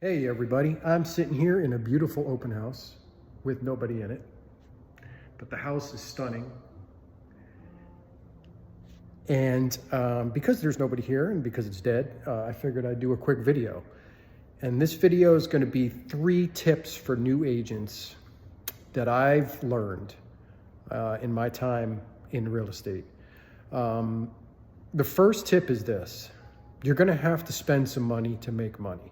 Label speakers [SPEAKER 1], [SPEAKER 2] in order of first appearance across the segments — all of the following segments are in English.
[SPEAKER 1] Hey everybody, I'm sitting here in a beautiful open house with nobody in it, but the house is stunning. And because there's nobody here and because it's dead, I figured I'd do a quick video. And this video is going to be 3 tips for new agents that I've learned in my time in real estate. The first tip is this: you're going to have to spend some money to make money.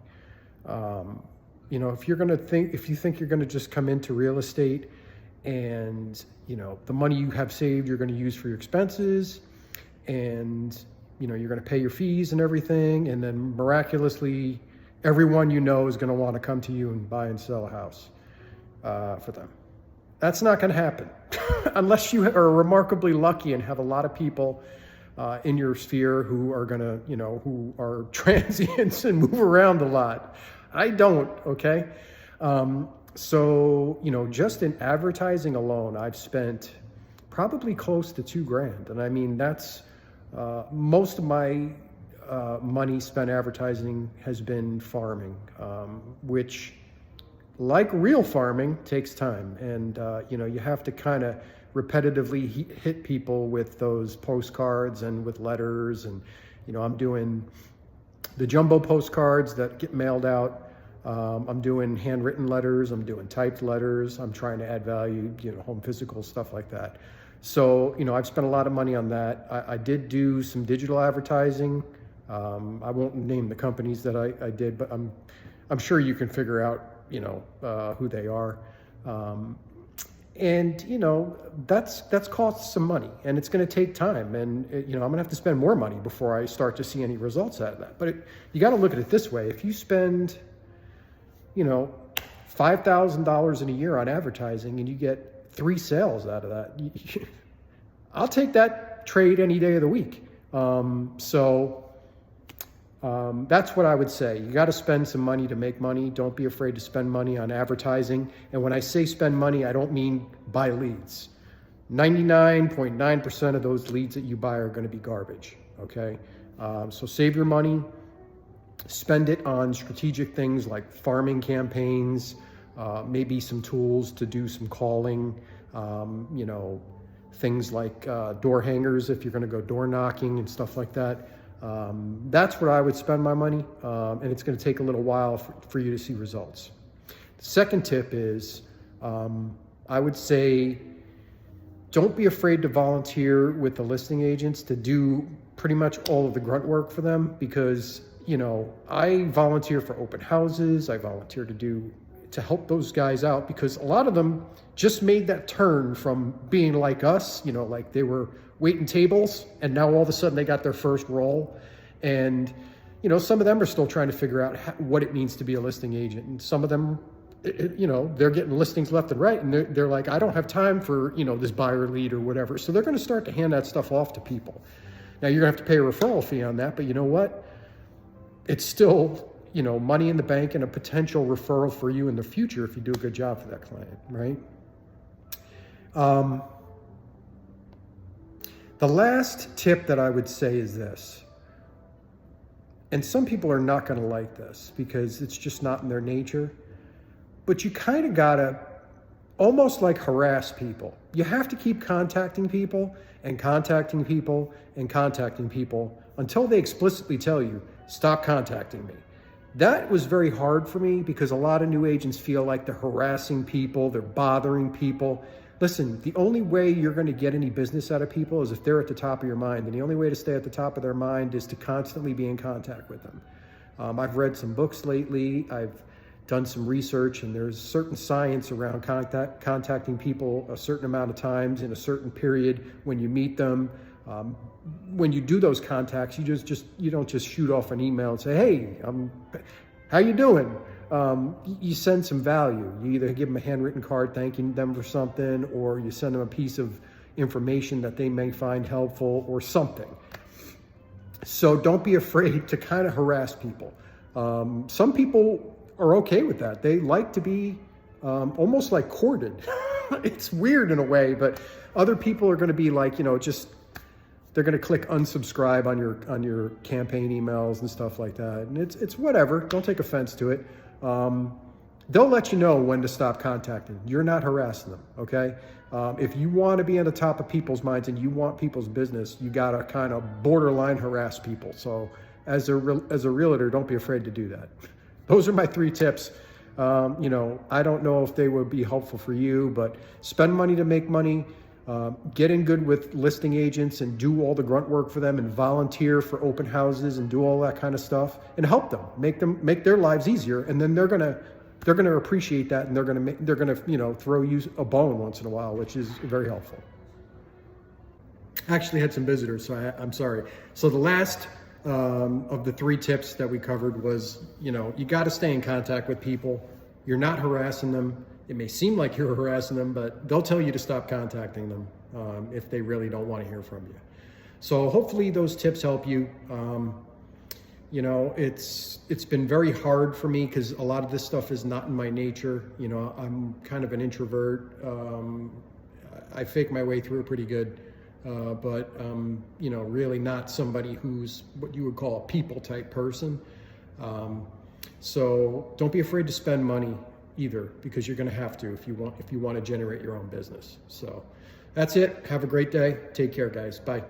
[SPEAKER 1] If you think you're going to just come into real estate and, the money you have saved, you're going to use for your expenses and, you're going to pay your fees and everything. And then miraculously, everyone is going to want to come to you and buy and sell a house for them. That's not going to happen unless you are remarkably lucky and have a lot of people in your sphere who are going to, who are transients and move around a lot. I don't, okay? Just in advertising alone, I've spent probably close to $2,000. And I mean, that's most of my money spent advertising has been farming, which, like real farming, takes time. And, you have to kind of repetitively hit people with those postcards and with letters. And, I'm doing the jumbo postcards that get mailed out. I'm doing handwritten letters. I'm doing typed letters. I'm trying to add value, home physical, stuff like that. So, I've spent a lot of money on that. I did do some digital advertising. I won't name the companies that I did, but I'm sure you can figure out, who they are. That's cost some money, and it's going to take time. And, I'm going to have to spend more money before I start to see any results out of that. But you got to look at it this way. If you spend, $5,000 in a year on advertising and you get 3 sales out of that, I'll take that trade any day of the week. That's what I would say. You got to spend some money to make money. Don't be afraid to spend money on advertising. And when I say spend money, I don't mean buy leads. 99.9% of those leads that you buy are going to be garbage. Okay. So save your money, spend it on strategic things like farming campaigns, maybe some tools to do some calling, things like door hangers if you're going to go door knocking and stuff like that. That's where I would spend my money, and it's going to take a little while for you to see results. The second tip is, I would say, don't be afraid to volunteer with the listing agents to do pretty much all of the grunt work for them, because, I volunteer for open houses. I volunteer to help those guys out, because a lot of them just made that turn from being like us, like they were waiting tables, and now all of a sudden they got their first role. And, some of them are still trying to figure out what it means to be a listing agent. And some of them, they're getting listings left and right. And they're like, I don't have time for, this buyer lead or whatever. So they're going to start to hand that stuff off to people. Now you're gonna have to pay a referral fee on that, but you know what? It's still, money in the bank and a potential referral for you in the future if you do a good job for that client, right? The last tip that I would say is this, and some people are not going to like this because it's just not in their nature, but you kind of got to almost like harass people. You have to keep contacting people and contacting people and contacting people until they explicitly tell you, stop contacting me. That was very hard for me because a lot of new agents feel like they're harassing people, they're bothering people. Listen, the only way you're going to get any business out of people is if they're at the top of your mind. And the only way to stay at the top of their mind is to constantly be in contact with them. I've read some books lately. I've done some research, and there's certain science around contacting people a certain amount of times in a certain period when you meet them. When you do those contacts, you don't just shoot off an email and say, hey, how you doing? You send some value. You either give them a handwritten card thanking them for something, or you send them a piece of information that they may find helpful or something. So don't be afraid to kind of harass people. Some people are okay with that. They like to be almost like courted. It's weird in a way, but other people are going to be like, just they're going to click unsubscribe on your campaign emails and stuff like that. And it's whatever. Don't take offense to it. They'll let you know when to stop contacting. You're not harassing them, okay? If you want to be on the top of people's minds and you want people's business, you got to kind of borderline harass people. So as a realtor, don't be afraid to do that. Those are my 3 tips. You know, I don't know if they would be helpful for you, but spend money to make money. Get in good with listing agents and do all the grunt work for them and volunteer for open houses and do all that kind of stuff and help them, make their lives easier. And then they're going to appreciate that, and they're going to, you know, throw you a bone once in a while, which is very helpful. I actually had some visitors, so I'm sorry. So the last of the 3 tips that we covered was, you know, you got to stay in contact with people. You're not harassing them. It may seem like you're harassing them, but they'll tell you to stop contacting them if they really don't want to hear from you. So hopefully those tips help you. You know, it's been very hard for me because a lot of this stuff is not in my nature. You know, I'm kind of an introvert. I fake my way through it pretty good, but you know, really not somebody who's what you would call a people type person. So don't be afraid to spend money either, because you're going to have to if you want to generate your own business. So that's it. Have a great day. Take care, guys. Bye.